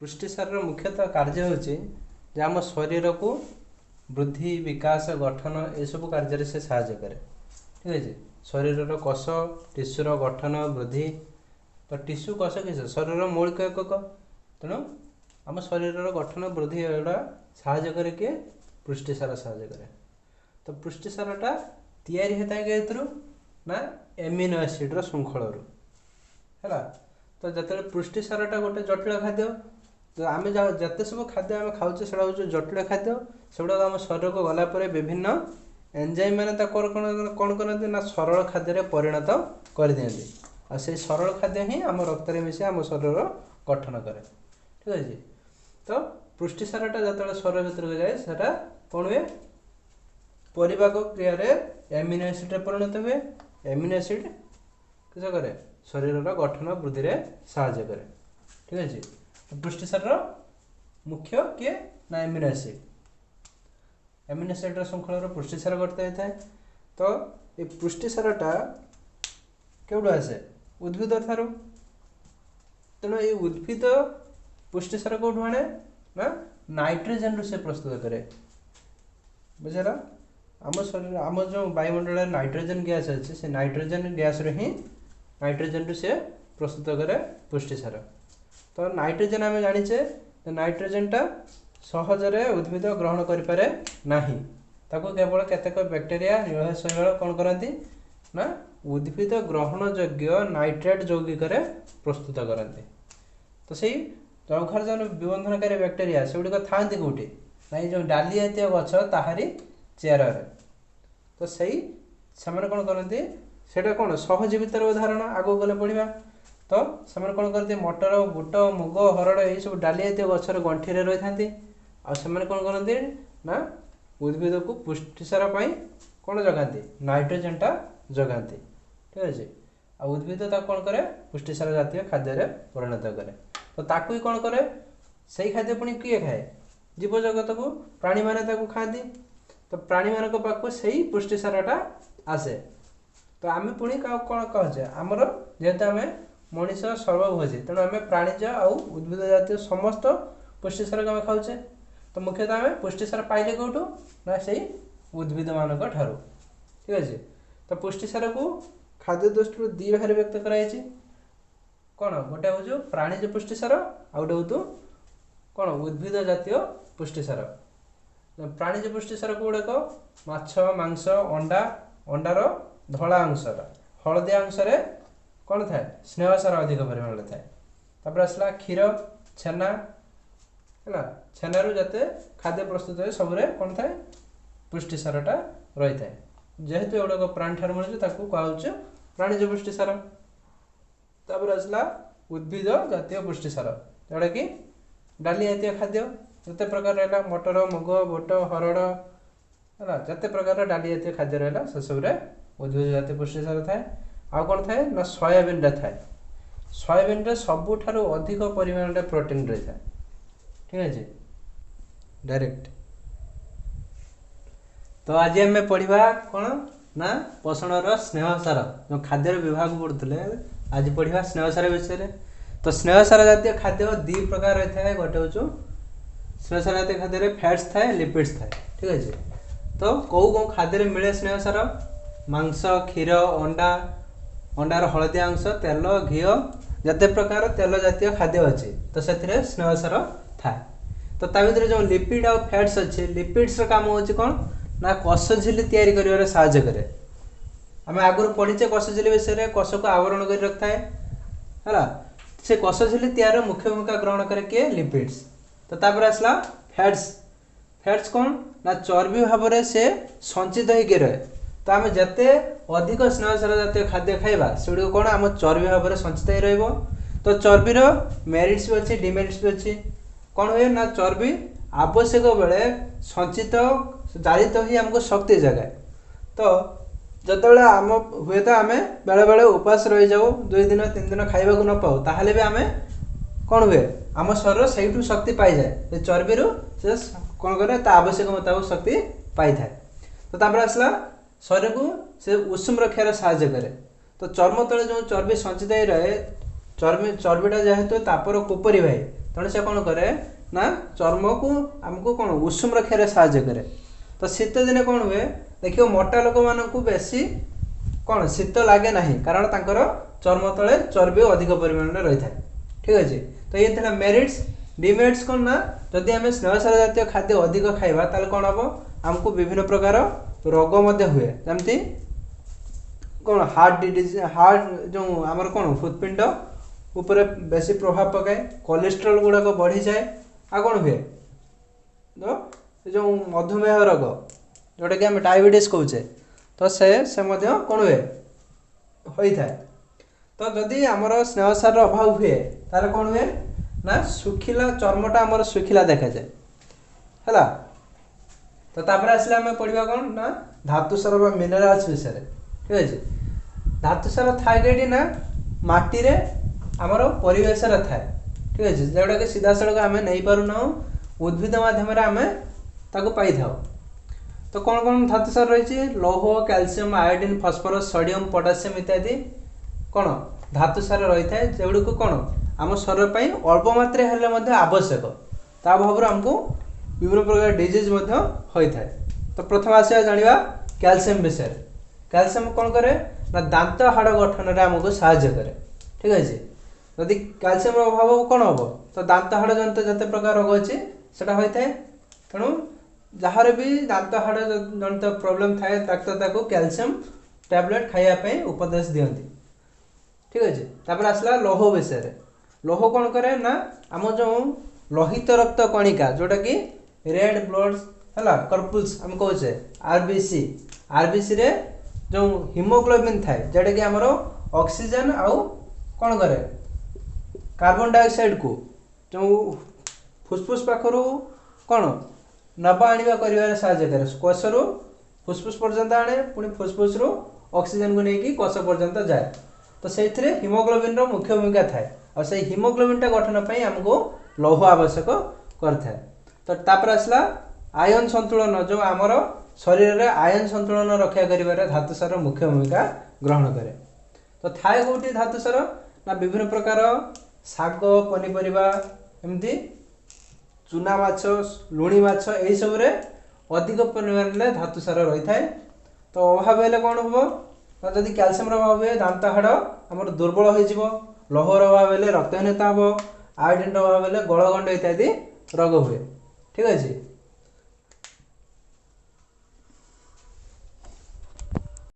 पुष्टिसार मुख्यतः कार्य होची जे आम शरीर को वृद्धि विकास गठन ये सब कार्य से साहाय्य करे। ठीक है शरीर कोष टिश्यूर गठन वृद्धि तो टिश्यू कोष किस शरीर मौलिक एकक तेणु आम शरीर गठन वृद्धि एगुड़ा साहाय्य करे किए पुष्टिसार साहाय्य करे। तो पुष्टिसारटा तैयारी होता है कि ना एमिनो एसिड श्रृंखल है। तो जो पुष्टिसारटा गोटे जटिल खाद्य तो आम जिते सब खाद्य आम खाऊे से जटिल खाद्य से गुड़ा आम शरीर को गलापर विभिन्न एंजाइम मैंने कौन करते ना सरल खाद्य परिणत कर दिखती आ से सरल खाद्य ही आम रक्त में मिसे आम शरीर गठन करे। ठीक है तो पुष्टिसारटा जो शरीर भीतर जाए सेटा कौन हुए परिपाक क्रिया एमिनो एसिड परिणत हुए। एमिनो एसिड किस करे शरीर गठन वृद्धि में साहाय्य करे। ठीक है पुष्टिसार मुख्य किए ना एमिनो एसिड। एमिनो एसिड श्रृंखल पुष्टिसार गठित होता है। तो ये पुष्टिसारटा केउठू आसे उद्भिद ठारू तेणु ये उद्भिद पुष्टिसार कौटू आने ना नाइट्रोजन रू से प्रस्तुत करे। बुझेगा आम शरीर आम जो वायुमंडल नाइट्रोजन गैस अच्छे से नाइट्रोजन गैस रू ही नाइट्रोजन रू से प्रस्तुत करे पुष्टिसार। तो नाइट्रोजन आम जाचे नाइट्रोजनटा सहजरे उद्भिद ग्रहण करें ना ताको केवल केतेक बैक्टेरिया नील शैवाल कौन करती ना उद्भिद ग्रहण योग्य नाइट्रेट यौगिक प्रस्तुत करते। तो सही जघर जो विबंधनकारी बैक्टेरिया से गुड़िक था कौटी ना जो डाली जातीय गछ ताहारी चेयर। तो सही से कौन करती से कौन सहजीवितर उदाहरण आगो गले पढ़ा। तो से कौन करते मटर बुट मुग हरड़ ये सब डाली जातीय गचर गंठी रही था कौन करते ना उद्भिद को पुष्टिसार कौन जगाती नाइट्रोजनटा जगाती। ठीक अच्छे आ उद्भिद कौन करे पुष्टिसार जातीय खाद्य परिणत करे। तो ताकू ही कौन करे सही खाद्य पुणी किए खाए जीव जगत को प्राणी मैंने खाती। तो प्राणी मान पाक से पुष्टिसारटा आसे। तो आम पुणी कौन कहे आमर जेहेतु आम मनीष सर्वभोजी तेणु आम प्राणीज आउ उद्भिद जातीय समस्त पुष्टिसार आम खाऊे। तो मुख्यतः आम पुष्टिसार पाइले कौटू ना से उद्भिद मानक ठारू। ठीक अच्छे तो पुष्टिसार को खाद्य दृष्टि दी भाग व्यक्त कराई कौन गोटे हूँ प्राणीज पुष्टिसार आ गोटे हूँ कौन उद्भिद जातीय पुष्टिसार। प्राणीज पुष्टिसार को गुड़ाक माछ मांस अंडा अंडार धला अंशटा हलदिया अंश कौन थाए स्नेहसार अधिक परिमाण थाए। तापर आसला क्षीर छेना है छेनारू जाते खाद्य प्रस्तुत है सब कौन थाए पुष्टिसारटा रही थाए। जेहेतु एगुड़ाक प्राणी ठार मिलूँ कहुचे प्राणीज पुष्टिसार। तापर आसला उद्भिद जातीय पुष्टिसार जोटा कि डाली जातीय खाद्य जिते प्रकार रहा मटर मुग बुट हरड़ है जिते प्रकार डाली जातीय खाद्य रहा से सब उद्भिद जातीय पुष्टिसार थाए। आउ कौन थाए ना सोयाबीन थाए सोयाबीन रे सबुठारु अधिक परिमाण रे प्रोटीन रही था। ठीक है डायरेक्ट। तो आज आम पढ़ा कौन ना पोषण स्नेहसार जो खाद्य विभाग पढ़ुले आज पढ़ा स्नेहसार विषय। तो स्नेहसार जातीय खाद्य दी प्रकार रही है गोटे हूँ स्नेहसार जातीय खाद्य फैट्स थाए लिपिड्स थाए। ठीक अच्छे तो कौ खाद्य मिले स्नेहसार मांस क्षीर अंडा अंडार हलदिया अंश तेल घी जते प्रकार तेल जातीय खाद्य अच्छे तो से स्नेहसार थाए। तो भर जो लिपिड आ फैट्स अच्छे लिपिड्स काम होची कौन ना कोष झिल्ली तैयारी कर साहाय्य करे। आम आगुरी पढ़ीचे कोष झिल्ली विषय कोष को आवरण कर रखता है से कोष झिल्ली तैयार मुख्य भूमिका ग्रहण करे किए लिपिड्स। तो तापर आसला फैट्स फैट्स कौन ना चर्बी भाव में से संचित होकर रहे। तो आम जिते अधिक स्नेहसार जातीय खाद्य खाइबा से कौन आम चर्बी भाव में संचित हो रही। तो चर्बीर मेरिट्स भी अच्छे डिमेरिट्स भी अच्छे कौन हुए ना चर्बी आवश्यक बेले संचित जारित ही आमको शक्ति जगाए। तो जिते आम हुए तो आम बेले बेले उपास रही जाऊ 2 दिन 3 दिन खाइबा को न पाऊ ताहले भी आम कौन हुए आम शरीर से शक्ति पाई जाए चर्बीर से कौन करे आवश्यक मुताबिक शक्ति पाई थाए। तो तापर आसला शरीर को से उष्म रखार साहाय्य करे। तो चर्म तले जो चर्बी संचित हो रहे चर्बीटा जेहेतु तापर कोपरी भाई तेणु से कौन करे ना चर्म को आमको कौन उषुम रखार साहाय्य करे। तो शीत दिने कौन हुए देखियो मोटा लोक मानू बेसी कौन शीत लगे ना कारण तांकर चर्म तले चर्बी अधिक परिमाण में रही है। ठीक अच्छे तो ये था मेरिट्स। डिमेरिट्स कौन ना जदि आम स्नेहसार जातीय खाद्य अधिक खाइबा ताले कौन हम आमको विभिन्न प्रकार रोग हुए जमती कौन हार्ट डिजीज हार्ट जो आमर कौन हृदपिंड उपरे बेसी प्रभाव पकाए कोलेस्ट्रॉल गुड़ाक बढ़ी जाए आ कौन हुए जो मधुमेह रोग जोटा कि आम डायबिटीज कहचे तो से कौन हुए होता है। तो जदि आमर स्नेहसार अभाव हुए तार कौन हुए ना सुखिला चर्मटा आमर सुखिला देखा जाए है। तो तापर आसले आम पढ़ा कौन ना धातु सार मिनरल्स विषय। ठीक अच्छे धातु सार थाए कहीं ना माटी रे आमर परिवेश थाए। ठीक अच्छे जोटा कि सीधा सड़क आम नहीं पारूना उद्भिद मध्यम आम ताको पाई था। तो कौन कौन धातु सार रही लौह calcium iodine phosphorus sodium potassium इत्यादि कौन धातु सार रही है जोड़ को कौन आम शरीर पर अल्प मात्रा हेल्ले आवश्यक ता भाव आमको विभिन्न प्रकार डिजीज होता है। तो प्रथम आसिया जाना कैल्शियम विषय। कैल्शियम कौन करे ना दांत हाड़ गठन में आमको साहाय्य करे। ठीक अच्छे जदि कैल्शियम अभाव कौन हम तो दांत हाड़ जनित जिते प्रकार रोग अच्छे से होता है। तेणु जार भी दांत हाड़ जनित प्रोब्लेम थाए ताको कैल्शियम टैबलेट खायापी उपदेश दियंती। ठीक अच्छे तापर आसला लौह विषय। लौह कौन करे ना आम जो लोहित रक्त कणिका जोटा कि रेड ब्लड है कर्पुल्स आम कहे आरबीसी आरबीसी रे जो हिमोग्लोबिन थाए जोटा कि आमर ऑक्सीजन आउ कौन करे कार्बन डाइऑक्साइड को जो फुसफुस पाखर कौन नवा आनिबा करिवार साहाय्य करे। कोषरू फुसफुस पर्यंत आने पुणी फुसफुस रु ऑक्सीजन को लेकिन कोष पर्यंत जाए। तो से हिमोग्लोबिन रो मुख्य भूमिका थाए और से हिमोग्लोबिन टा गठन पर आमको लौह आवश्यक करता है। तो तापर आसला आयन संतुलन जो आमर शरीर में आयन संतुलन रक्षा कर धातु सार मुख्य भूमिका ग्रहण करे। तो थाए कौटी धातु सार ना विभिन्न प्रकार शाग पनीपरिया एमती चूना माछ लुणी माछ यही सब अधिक परिमाण में धातु सार रही है। तो अभाव हेले कौन हम जदि कैल्शियम अभाव हुए दांत हाड़ आमर दुर्बल हो लौहर अभाव हेले रक्तहीनता हम आयोडीन अभाव हेले गलगंड इत्यादि रोग हुए। ठीक अच्छे।